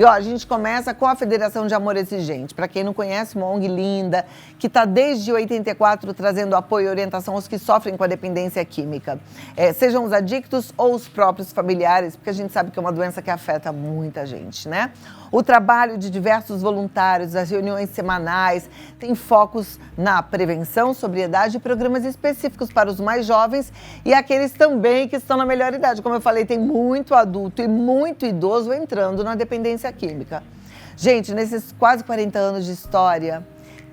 E, ó, a gente começa com a Federação de Amor Exigente. Para quem não conhece, uma ONG linda, que está desde 84 trazendo apoio e orientação aos que sofrem com a dependência química. Sejam os adictos ou os próprios familiares, porque a gente sabe que é uma doença que afeta muita gente, né? O trabalho de diversos voluntários, as reuniões semanais, tem focos na prevenção, sobriedade e programas específicos para os mais jovens e aqueles também que estão na melhor idade. Como eu falei, tem muito adulto e muito idoso entrando na dependência química. Gente, nesses quase 40 anos de história,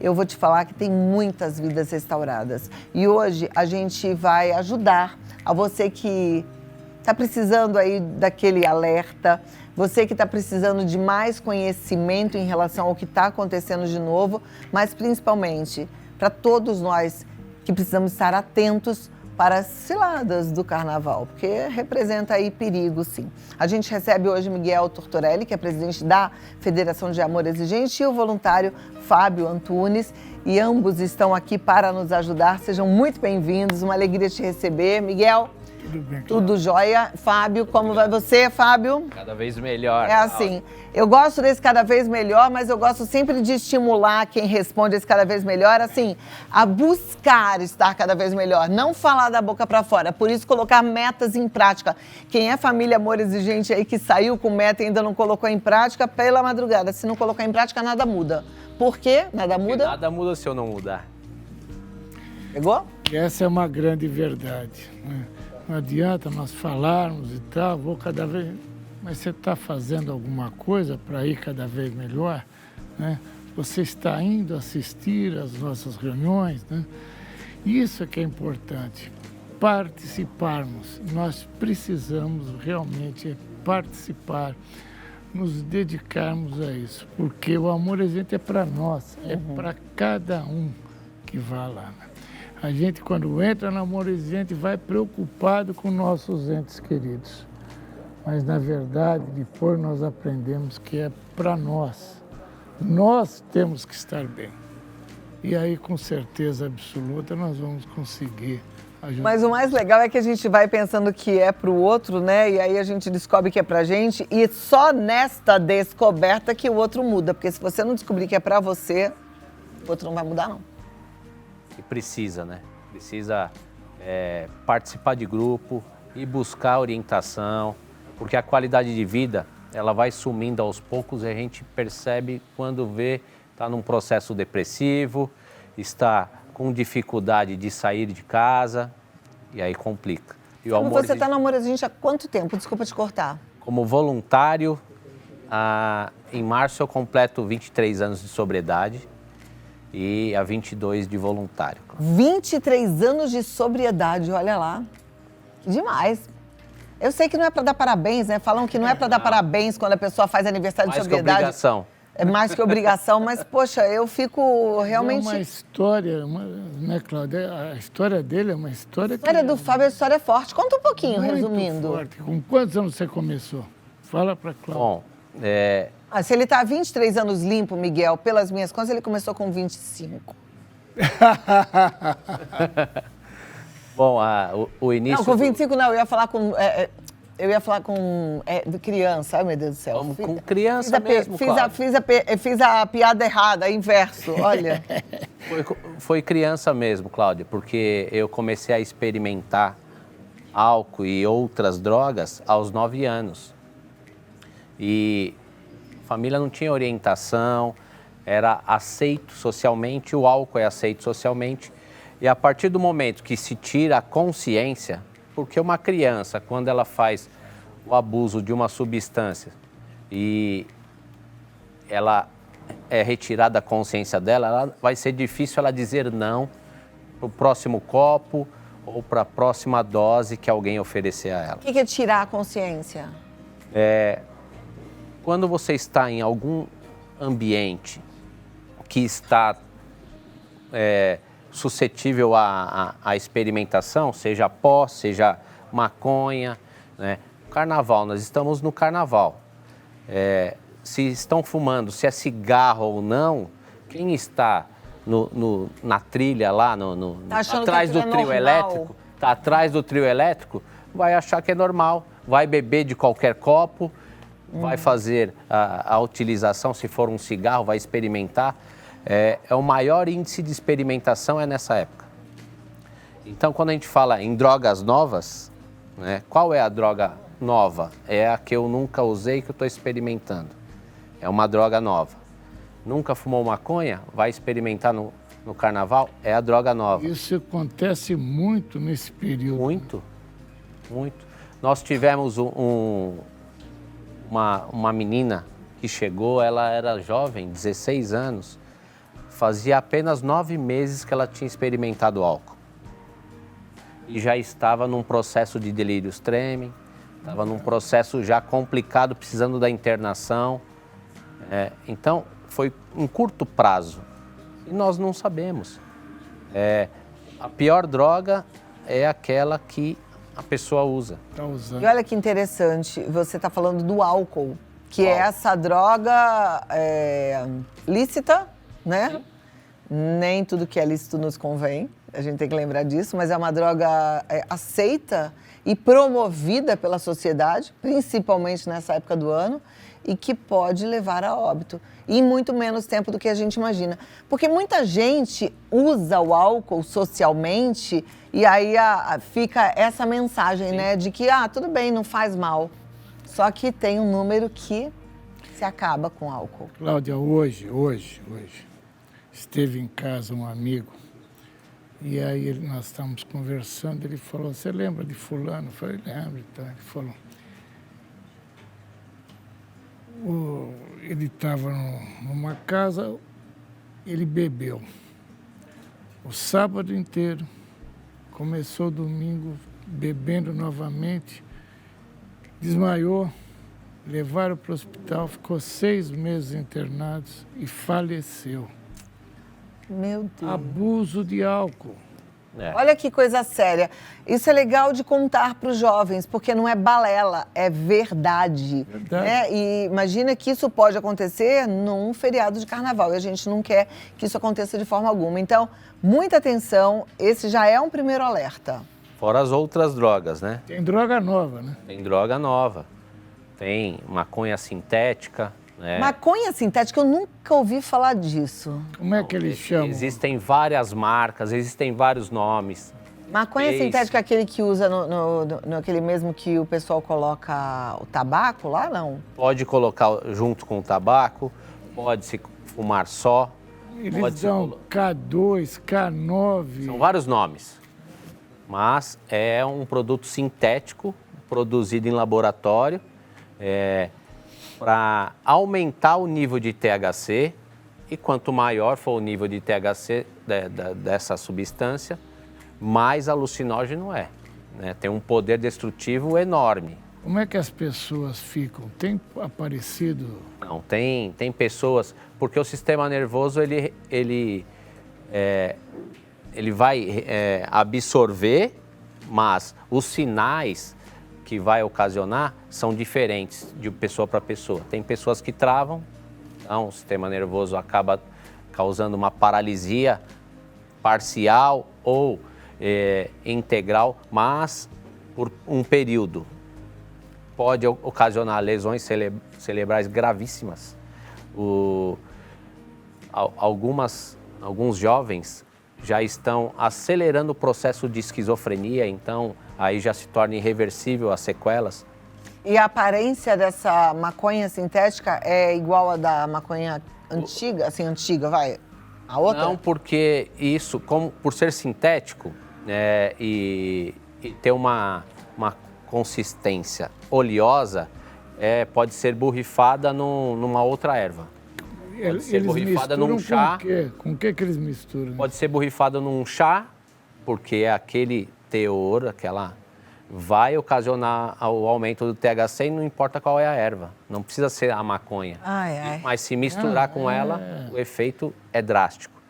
eu vou te falar que tem muitas vidas restauradas. E hoje a gente vai ajudar a você que está precisando aí daquele alerta, você que está precisando de mais conhecimento em relação ao que está acontecendo de novo, mas principalmente para todos nós que precisamos estar atentos para as ciladas do carnaval, porque representa aí perigo, sim. A gente recebe hoje Miguel Tortorelli, que é presidente da Federação de Amor Exigente, e o voluntário Fábio Antunes, e ambos estão aqui para nos ajudar. Sejam muito bem-vindos, uma alegria te receber. Miguel, tudo bem, tudo jóia. Fábio, como vai você, Fábio? Cada vez melhor. É assim, eu gosto desse cada vez melhor, mas eu gosto sempre de estimular quem responde esse cada vez melhor, assim, a buscar estar cada vez melhor, não falar da boca para fora. Por isso, colocar metas em prática. Quem é família Amor Exigente aí que saiu com meta e ainda não colocou em prática, pela madrugada. Se não colocar em prática, nada muda. Por quê? Nada muda? Nada muda se eu não mudar. Pegou? E essa é uma grande verdade, né? Não adianta nós falarmos e tal, vou cada vez... Mas você está fazendo alguma coisa para ir cada vez melhor, né? Você está indo assistir às nossas reuniões, né? Isso é que é importante, participarmos. Nós precisamos realmente participar, nos dedicarmos a isso, porque o amor exigente é para nós, é para cada um que vai lá, né? A gente, quando entra no amor exigente, vai preocupado com nossos entes queridos. Mas, na verdade, depois nós aprendemos que é para nós. Nós temos que estar bem. E aí, com certeza absoluta, nós vamos conseguir ajudar. Mas o mais legal é que a gente vai pensando que é para o outro, né? E aí a gente descobre que é para a gente. E só nesta descoberta que o outro muda. Porque se você não descobrir que é para você, o outro não vai mudar, não. E precisa, né? Precisa participar de grupo e buscar orientação, porque a qualidade de vida, ela vai sumindo aos poucos e a gente percebe quando vê, está num processo depressivo, está com dificuldade de sair de casa e aí complica. E Como você está no Amor Exigente há quanto tempo? Desculpa te cortar. Como voluntário, em março eu completo 23 anos de sobriedade. E há 22 de voluntário. 23 anos de sobriedade, olha lá. Que demais. Eu sei que não é para dar parabéns, né? Falam que não é para dar parabéns quando a pessoa faz aniversário de sobriedade. Mais que obrigação. É mais que obrigação, mas, poxa, eu fico realmente... É uma história, né, Cláudia? A história dele é uma história que... A história do Fábio é uma história forte. Conta um pouquinho, muito resumindo. Forte. Com quantos anos você começou? Fala para Cláudia. Bom, se ele está há 23 anos limpo, Miguel, pelas minhas contas, ele começou com 25. Bom, o início... Não, com 25 não, eu ia falar com... criança, ai meu Deus do céu. Com criança mesmo, Fiz a piada errada, inverso, olha. Foi criança mesmo, Cláudia, porque eu comecei a experimentar álcool e outras drogas aos 9 anos. E a família não tinha orientação, era aceito socialmente, o álcool é aceito socialmente. E a partir do momento que se tira a consciência, porque uma criança, quando ela faz o abuso de uma substância e ela é retirada a consciência dela, vai ser difícil ela dizer não para o próximo copo ou para a próxima dose que alguém oferecer a ela. O que é tirar a consciência? Quando você está em algum ambiente que está suscetível à experimentação, seja pó, seja maconha, né? Carnaval, nós estamos no carnaval. Se estão fumando, se é cigarro ou não, quem está na trilha lá, atrás do trio elétrico, atrás do trio elétrico, vai achar que é normal, vai beber de qualquer copo vai fazer a utilização, se for um cigarro, vai experimentar. O maior índice de experimentação é nessa época. Então, quando a gente fala em drogas novas, né, qual é a droga nova? É a que eu nunca usei, que eu estou experimentando. É uma droga nova. Nunca fumou maconha? Vai experimentar no carnaval? É a droga nova. Isso acontece muito nesse período. Muito, muito. Nós tivemos uma menina que chegou, ela era jovem, 16 anos, fazia apenas 9 meses que ela tinha experimentado álcool. E já estava num processo de delírios tremens, estava num processo já complicado, precisando da internação. Então, foi um curto prazo. E nós não sabemos. A pior droga é aquela que a pessoa usa. Tá usando. E olha que interessante, você está falando do álcool, que é essa droga lícita, né? Sim. Nem tudo que é lícito nos convém, a gente tem que lembrar disso, mas é uma droga aceita e promovida pela sociedade, principalmente nessa época do ano, e que pode levar a óbito. E em muito menos tempo do que a gente imagina. Porque muita gente usa o álcool socialmente e aí fica essa mensagem, né? De que, tudo bem, não faz mal. Só que tem um número que se acaba com álcool. Cláudia, hoje, esteve em casa um amigo e aí nós estávamos conversando, ele falou, você lembra de fulano? Eu falei, lembro. Então, ele falou... Ele estava numa casa, ele bebeu o sábado inteiro, começou domingo bebendo novamente, desmaiou, levaram para o hospital, ficou 6 meses internado e faleceu. Meu Deus. Abuso de álcool. Olha que coisa séria. Isso é legal de contar para os jovens, porque não é balela, é verdade. Né? E imagina que isso pode acontecer num feriado de carnaval e a gente não quer que isso aconteça de forma alguma. Então, muita atenção, esse já é um primeiro alerta. Fora as outras drogas, né? Tem droga nova, né? Tem droga nova. Tem maconha sintética. Maconha sintética, eu nunca ouvi falar disso. Como é que eles chamam? Existem várias marcas, existem vários nomes. Maconha sintética é aquele que usa aquele mesmo que o pessoal coloca o tabaco lá, não? Pode colocar junto com o tabaco, pode se fumar só. Eles dão K2, K9. São vários nomes. Mas é um produto sintético, produzido em laboratório, para aumentar o nível de THC, e quanto maior for o nível de THC dessa substância, mais alucinógeno é. Né? Tem um poder destrutivo enorme. Como é que as pessoas ficam? Tem aparecido? Não, tem pessoas, porque o sistema nervoso ele vai absorver, mas os sinais que vai ocasionar são diferentes de pessoa para pessoa. Tem pessoas que travam, então o sistema nervoso acaba causando uma paralisia parcial ou integral, mas por um período. Pode ocasionar lesões cerebrais gravíssimas. Alguns jovens já estão acelerando o processo de esquizofrenia, então aí já se torna irreversível as sequelas. E a aparência dessa maconha sintética é igual a da maconha antiga? Assim, antiga, vai? A outra? Não, porque isso, por ser sintético e ter uma consistência oleosa, pode ser borrifada numa outra erva. Pode ser borrifada num chá. Com o que eles misturam? Pode ser borrifada num chá, porque é aquele teor, vai ocasionar o aumento do THC e não importa qual é a erva. Não precisa ser a maconha. Mas se misturar com ela, o efeito é drástico.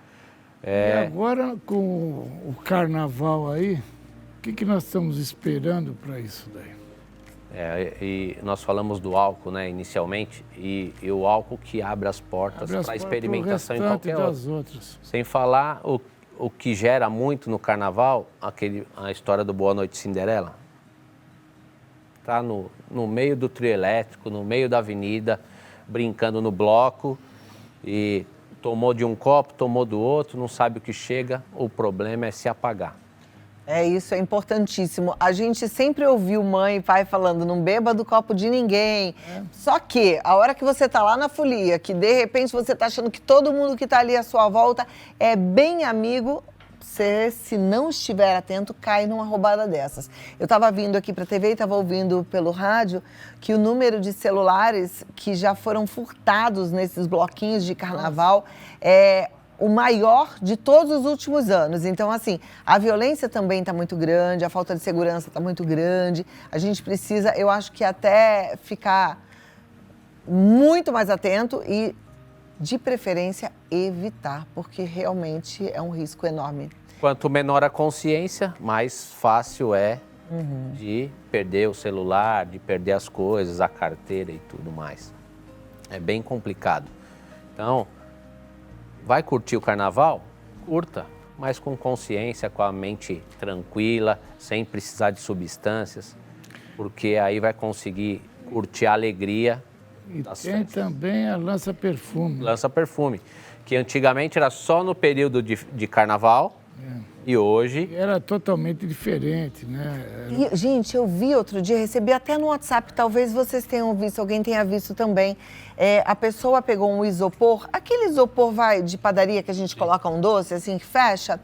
E agora, com o carnaval aí, o que nós estamos esperando para isso daí? E nós falamos do álcool, né, inicialmente, e o álcool que abre as portas para experimentação em qualquer outras. Sem falar o que gera muito no carnaval, a história do Boa Noite Cinderela. tá no meio do trio elétrico, no meio da avenida, brincando no bloco e tomou de um copo, tomou do outro, não sabe o que chega, o problema é se apagar. Isso é importantíssimo. A gente sempre ouviu mãe e pai falando, não beba do copo de ninguém. Só que, a hora que você tá lá na folia, que de repente você tá achando que todo mundo que tá ali à sua volta é bem amigo, você, se não estiver atento, cai numa roubada dessas. Eu estava vindo aqui para a TV e estava ouvindo pelo rádio que o número de celulares que já foram furtados nesses bloquinhos de carnaval é o maior de todos os últimos anos. Então, assim, a violência também está muito grande, a falta de segurança está muito grande. A gente precisa, eu acho que até ficar muito mais atento e, de preferência, evitar, porque realmente é um risco enorme. Quanto menor a consciência, mais fácil é de perder o celular, de perder as coisas, a carteira e tudo mais. É bem complicado. Então, vai curtir o carnaval? Curta, mas com consciência, com a mente tranquila, sem precisar de substâncias, porque aí vai conseguir curtir a alegria. E tem também a lança-perfume. Lança-perfume, que antigamente era só no período de carnaval e hoje... Era totalmente diferente, né? E, gente, eu vi outro dia, recebi até no WhatsApp, talvez vocês tenham visto, alguém tenha visto também. A pessoa pegou um isopor, aquele isopor de padaria que a gente coloca um doce, assim, que fecha,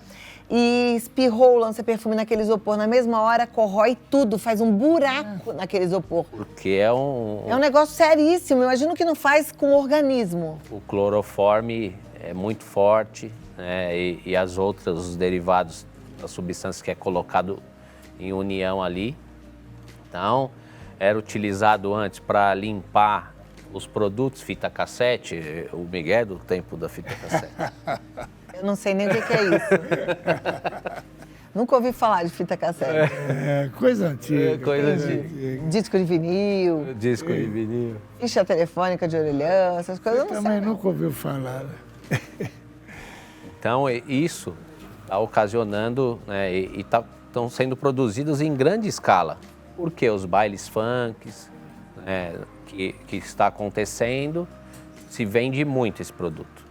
e espirrou o lança-perfume naquele isopor. Na mesma hora, corrói tudo, faz um buraco naquele isopor. Porque é um negócio seríssimo, imagino que não faz com o organismo. O cloroforme é muito forte, né? E as outras, os derivados da substância que é colocado em união ali. Então, era utilizado antes para limpar os produtos, fita cassete. O Miguel é do tempo da fita cassete. Eu não sei nem o que é isso. Nunca ouvi falar de fita cassete. Coisa antiga. Coisa antiga. Disco de vinil. Disco de vinil. Ficha telefônica de orelhão, essas coisas eu não sei. Também nunca ouviu falar. Então, isso está ocasionando, né, e estão sendo produzidos em grande escala. Porque os bailes funks, né, que está acontecendo, se vende muito esse produto.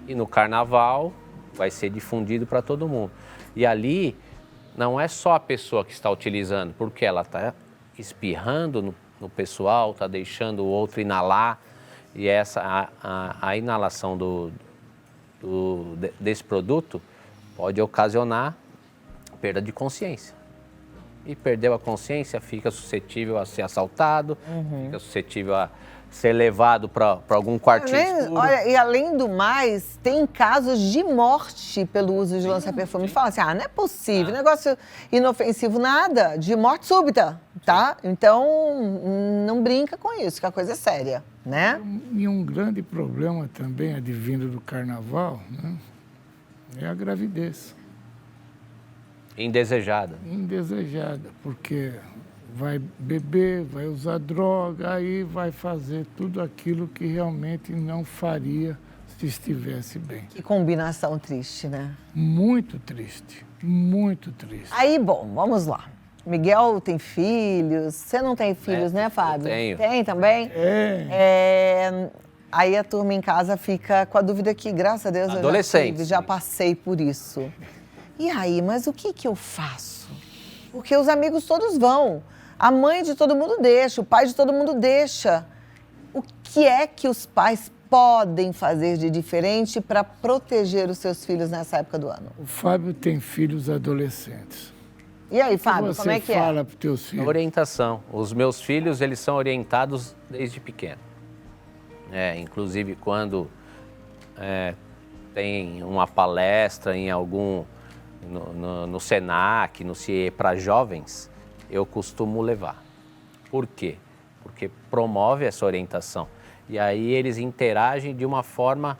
E no carnaval vai ser difundido para todo mundo. E ali não é só a pessoa que está utilizando, porque ela está espirrando no pessoal, está deixando o outro inalar. E a inalação desse produto pode ocasionar perda de consciência. E perdeu a consciência, fica suscetível a ser assaltado, fica suscetível a ser levado para algum quartinho escuro. Olha, e além do mais, tem casos de morte pelo uso de lança-perfume. Fala assim, não é possível, negócio inofensivo, nada, de morte súbita, tá? Então, não brinca com isso, que a coisa é séria, né? E um grande problema também advindo do carnaval, né, é a gravidez. Indesejada. Indesejada, porque vai beber, vai usar droga, aí vai fazer tudo aquilo que realmente não faria se estivesse bem. Que combinação triste, né? Muito triste, muito triste. Aí, bom, vamos lá. Miguel tem filhos, você não tem filhos, né, Fábio? Tenho. Tem também? Aí a turma em casa fica com a dúvida que, graças a Deus, eu já passei por isso. E aí, mas o que eu faço? Porque os amigos todos vão. A mãe de todo mundo deixa, o pai de todo mundo deixa. O que é que os pais podem fazer de diferente para proteger os seus filhos nessa época do ano? O Fábio tem filhos adolescentes. E aí, Fábio, como é que é? Você fala para os teus filhos? Orientação. Os meus filhos, eles são orientados desde pequeno. Inclusive, quando tem uma palestra em algum... No Senac, no CIE para jovens, eu costumo levar. Por quê? Porque promove essa orientação. E aí eles interagem de uma forma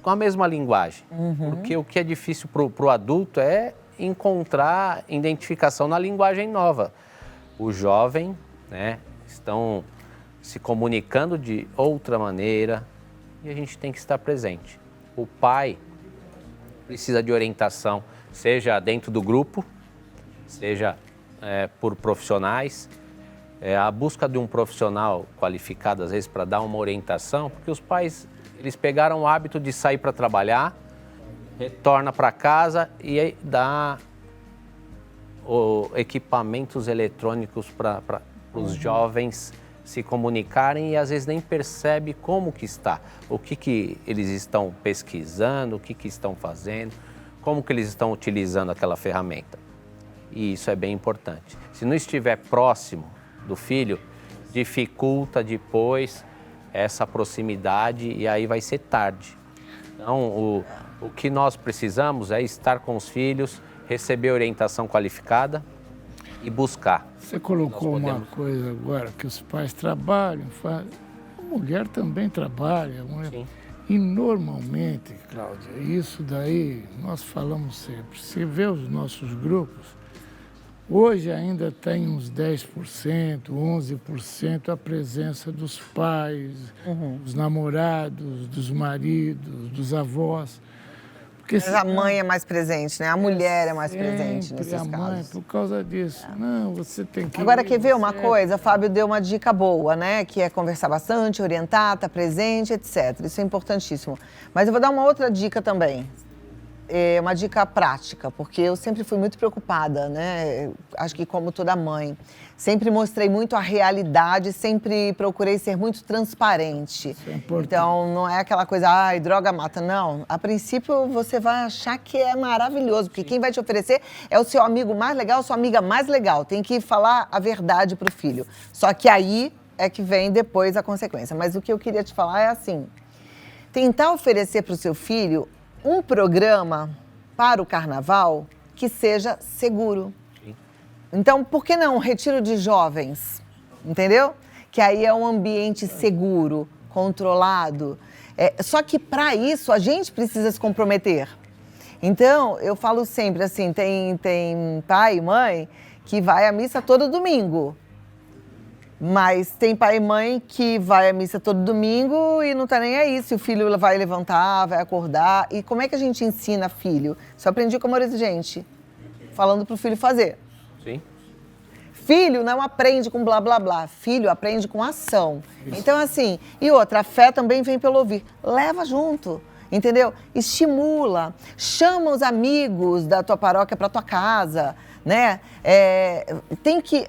com a mesma linguagem. Porque o que é difícil para o adulto é encontrar identificação na linguagem nova. O jovem, né, estão se comunicando de outra maneira e a gente tem que estar presente. O pai precisa de orientação, seja dentro do grupo, seja por profissionais, A busca de um profissional qualificado, às vezes, para dar uma orientação, porque os pais, eles pegaram o hábito de sair para trabalhar, retorna para casa e aí dá equipamentos eletrônicos para os jovens se comunicarem e às vezes nem percebe como que está, o que eles estão pesquisando, o que estão fazendo, como que eles estão utilizando aquela ferramenta. E isso é bem importante. Se não estiver próximo do filho, dificulta depois essa proximidade e aí vai ser tarde. Então, o que nós precisamos é estar com os filhos, receber orientação qualificada e buscar. Você colocou uma coisa agora, que os pais trabalham, a mulher também trabalha. Sim. E normalmente, Cláudia, isso daí nós falamos sempre. Você vê os nossos grupos, hoje ainda tem uns 10%, 11% a presença dos pais, dos namorados, dos maridos, dos avós. Porque Mas a mãe é mais presente, né? A mulher é mais presente nesses a mãe, casos. por causa disso. Não, você tem que... Agora, quer ver uma coisa? O Fábio deu uma dica boa, né? Que é conversar bastante, orientar, estar presente, etc. Isso é importantíssimo. Mas eu vou dar uma outra dica também. É uma dica prática, porque eu sempre fui muito preocupada, né? Acho que como toda mãe. Sempre mostrei muito a realidade, sempre procurei ser muito transparente. Isso é importante. Então, não é aquela coisa, ai, droga mata. Não. A princípio, você vai achar que é maravilhoso, porque quem vai te oferecer é o seu amigo mais legal, sua amiga mais legal. Tem que falar a verdade pro filho. Só que aí é que vem depois a consequência. Mas o que eu queria te falar é assim, tentar oferecer pro seu filho um programa para o carnaval que seja seguro. Então, por que não um retiro de jovens, entendeu? Que aí é um ambiente seguro, controlado. Só que para isso a gente precisa se comprometer. Então, eu falo sempre assim, tem pai e mãe que vai à missa todo domingo. Mas tem pai e mãe que vai à missa todo domingo e não tá nem aí se o filho vai levantar, vai acordar. E como é que a gente ensina filho? Isso eu aprendi com a Maurício Gente, falando pro filho fazer. Sim. Filho não aprende com blá, blá, blá. Filho aprende com ação. Isso. Então, assim, e outra, a fé também vem pelo ouvir. Leva junto, entendeu? Estimula, chama os amigos da tua paróquia para tua casa, né?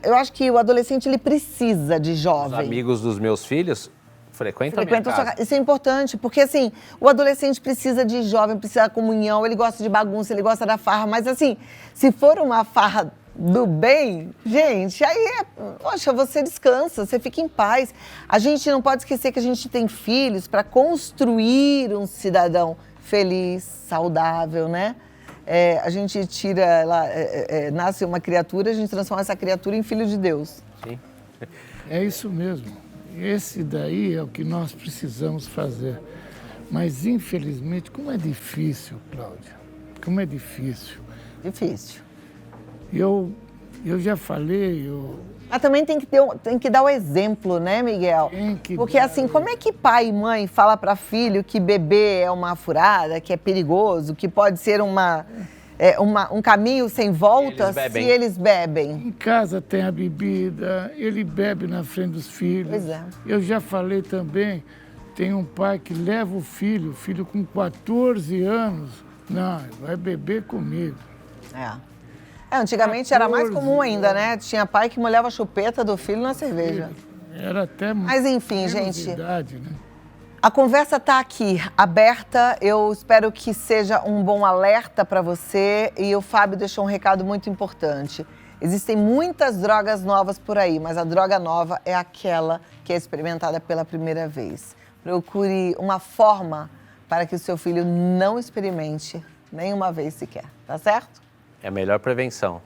Eu acho que o adolescente, ele precisa de jovem. Os amigos dos meus filhos frequentam a minha casa. Isso é importante, porque assim, o adolescente precisa de jovem, precisa da comunhão, ele gosta de bagunça, ele gosta da farra, mas assim, se for uma farra do bem, gente, aí poxa, você descansa, você fica em paz. A gente não pode esquecer que a gente tem filhos para construir um cidadão feliz, saudável, né? A gente tira, nasce uma criatura, a gente transforma essa criatura em filho de Deus. Sim. É isso mesmo. Esse daí é o que nós precisamos fazer. Mas, infelizmente, como é difícil, Cláudia, como é difícil. Difícil. Eu já falei... Mas também tem que dar o exemplo, né, Miguel? Porque assim, como é que pai e mãe fala para filho que beber é uma furada, que é perigoso, que pode ser um caminho sem volta se eles bebem? Em casa tem a bebida, ele bebe na frente dos filhos. Pois é. Eu já falei também, tem um pai que leva o filho com 14 anos, não, vai beber comigo. Antigamente era mais comum ainda, né? Tinha pai que molhava a chupeta do filho na cerveja. Era até Mas enfim, gente, idade, né? A conversa está aqui, aberta. Eu espero que seja um bom alerta para você. E o Fábio deixou um recado muito importante. Existem muitas drogas novas por aí, mas a droga nova é aquela que é experimentada pela primeira vez. Procure uma forma para que o seu filho não experimente nenhuma vez sequer, tá certo? É a melhor prevenção.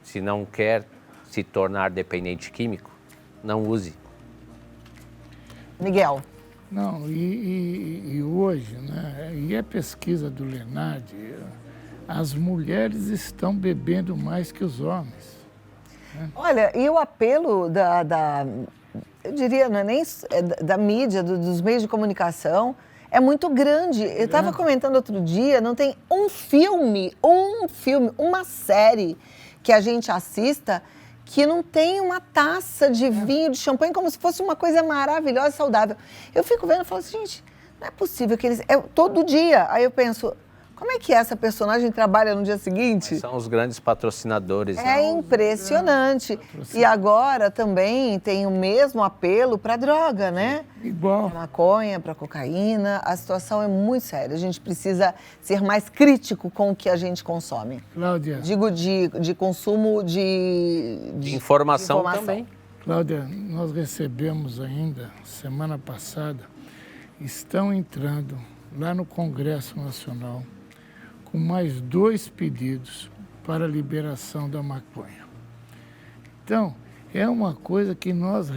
Se não quer se tornar dependente químico, não use. Miguel. Não, e hoje, né, e a pesquisa do Lenard, as mulheres estão bebendo mais que os homens. Né? Olha, e o apelo eu diria, não é nem da mídia, dos meios de comunicação, é muito grande. Eu estava comentando outro dia, não tem um filme, uma série que a gente assista que não tem uma taça de vinho, de champanhe, como se fosse uma coisa maravilhosa e saudável. Eu fico vendo e falo assim, gente, não é possível que eles... todo dia. Aí eu penso, como é que essa personagem trabalha no dia seguinte? Mas são os grandes patrocinadores. É impressionante. E agora também tem o mesmo apelo para droga, né? Igual. Para maconha, para cocaína. A situação é muito séria. A gente precisa ser mais crítico com o que a gente consome. Cláudia. Digo de consumo de informação também. Cláudia, nós recebemos ainda, semana passada, estão entrando lá no Congresso Nacional com mais 2 pedidos para a liberação da maconha. Então, é uma coisa que nós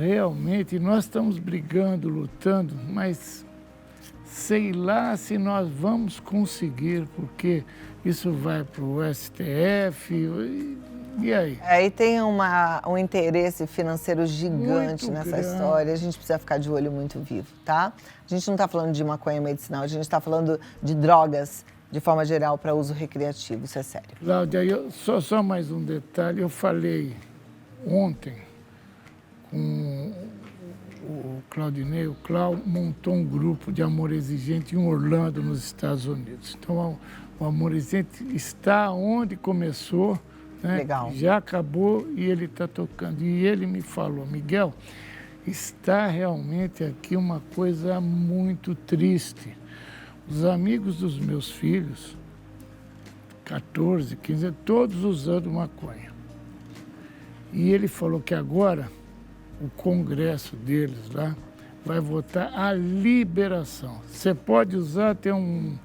estamos brigando, lutando, mas sei lá se nós vamos conseguir, porque isso vai para o STF, e aí? Aí tem um interesse financeiro gigante Muito nessa grande. História, a gente precisa ficar de olho muito vivo, tá? A gente não está falando de maconha medicinal, a gente está falando de drogas, de forma geral, para uso recreativo, isso é sério. Cláudia, só mais um detalhe, eu falei ontem com o Claudinei, o Clau montou um grupo de Amor Exigente em Orlando, nos Estados Unidos. Então, o Amor Exigente está onde começou, né? Legal. Já acabou e ele está tocando. E ele me falou, Miguel, está realmente aqui uma coisa muito triste. Os amigos dos meus filhos, 14, 15, todos usando maconha. E ele falou que agora o congresso deles lá vai votar a liberação. Você pode usar, tem um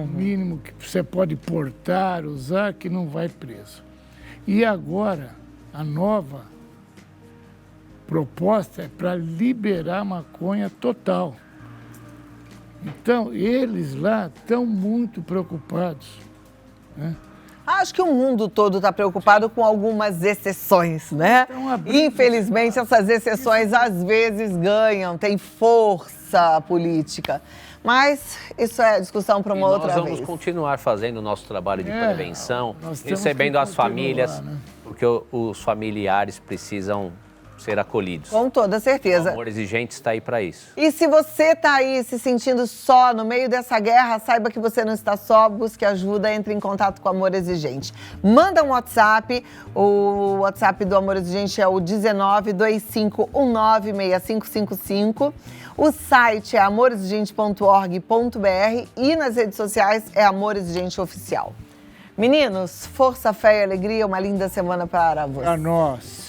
mínimo que você pode portar, usar, que não vai preso. E agora, a nova proposta é para liberar a maconha total. Então, eles lá estão muito preocupados, né? Acho que o mundo todo está preocupado com algumas exceções, né? Infelizmente, essas exceções às vezes ganham, têm força política. Mas isso é discussão para uma outra vez. Nós vamos continuar fazendo o nosso trabalho de prevenção, nós temos recebendo que as famílias, continuar, né? porque os familiares precisam ser acolhidos. Com toda certeza. O Amor Exigente está aí para isso. E se você está aí se sentindo só no meio dessa guerra, saiba que você não está só, busque ajuda, entre em contato com o Amor Exigente. Manda um WhatsApp, o WhatsApp do Amor Exigente é o 1925196555. O site é amorexigente.org.br e nas redes sociais é Amor Exigente Oficial. Meninos, força, fé e alegria, uma linda semana para vocês. Para nós.